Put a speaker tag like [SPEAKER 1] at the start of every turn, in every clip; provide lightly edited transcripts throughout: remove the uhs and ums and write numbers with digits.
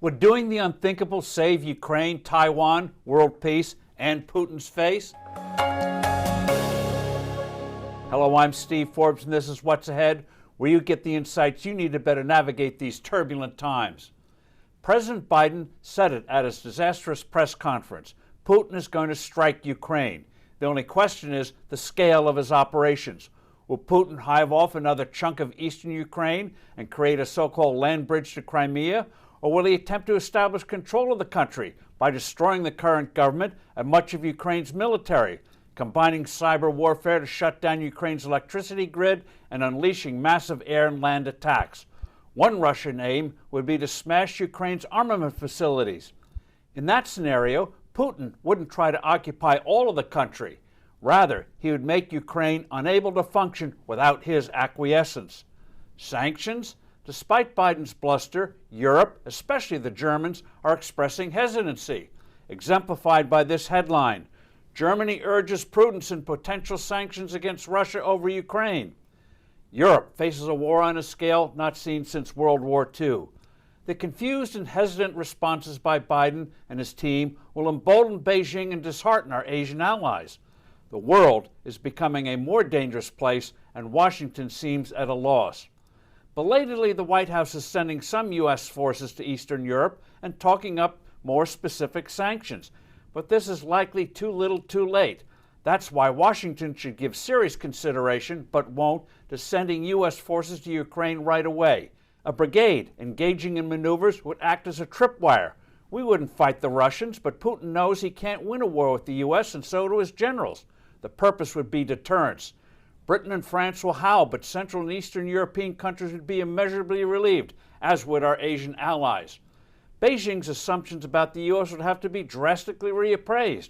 [SPEAKER 1] Would doing the unthinkable save Ukraine, Taiwan, world peace, and Putin's face? Hello, I'm Steve Forbes, and this is What's Ahead, where you get the insights you need to better navigate these turbulent times. President Biden said it at his disastrous press conference. Putin is going to strike Ukraine. The only question is the scale of his operations. Will Putin hive off another chunk of eastern Ukraine and create a so-called land bridge to Crimea? Or will he attempt to establish control of the country by destroying the current government and much of Ukraine's military, combining cyber warfare to shut down Ukraine's electricity grid and unleashing massive air and land attacks? One Russian aim would be to smash Ukraine's armament facilities. In that scenario, Putin wouldn't try to occupy all of the country. Rather, he would make Ukraine unable to function without his acquiescence. Sanctions? Despite Biden's bluster, Europe, especially the Germans, are expressing hesitancy, exemplified by this headline: Germany urges prudence in potential sanctions against Russia over Ukraine. Europe faces a war on a scale not seen since World War II. The confused and hesitant responses by Biden and his team will embolden Beijing and dishearten our Asian allies. The world is becoming a more dangerous place, and Washington seems at a loss. Belatedly, the White House is sending some U.S. forces to Eastern Europe and talking up more specific sanctions. But this is likely too little too late. That's why Washington should give serious consideration, but won't, to sending U.S. forces to Ukraine right away. A brigade engaging in maneuvers would act as a tripwire. We wouldn't fight the Russians, but Putin knows he can't win a war with the U.S., and so do his generals. The purpose would be deterrence. Britain and France will howl, but Central and Eastern European countries would be immeasurably relieved, as would our Asian allies. Beijing's assumptions about the U.S. would have to be drastically reappraised.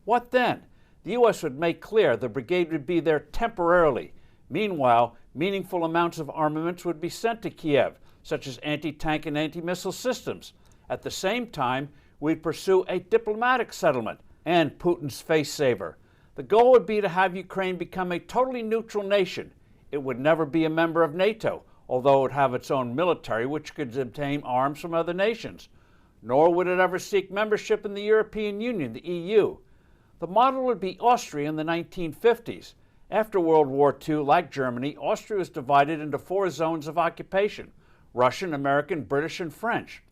[SPEAKER 1] What then? The U.S. would make clear the brigade would be there temporarily. Meanwhile, meaningful amounts of armaments would be sent to Kiev, such as anti-tank and anti-missile systems. At the same time, we'd pursue a diplomatic settlement and Putin's face-saver. The goal would be to have Ukraine become a totally neutral nation. It would never be a member of NATO, although it would have its own military which could obtain arms from other nations. Nor would it ever seek membership in the European Union, the EU. The model would be Austria in the 1950s. After World War II, like Germany, Austria was divided into 4 zones of occupation: Russian, American, British, and French.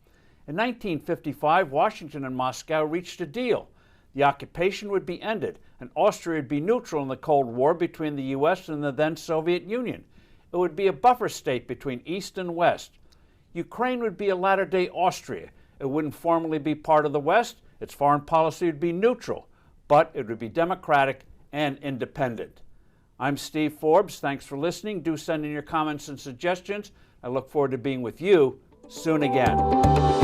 [SPEAKER 1] In 1955, Washington and Moscow reached a deal. The occupation would be ended, and Austria would be neutral in the Cold War between the U.S. and the then Soviet Union. It would be a buffer state between East and West. Ukraine would be a latter-day Austria. It wouldn't formally be part of the West. Its foreign policy would be neutral, but it would be democratic and independent. I'm Steve Forbes. Thanks for listening. Do send in your comments and suggestions. I look forward to being with you soon again.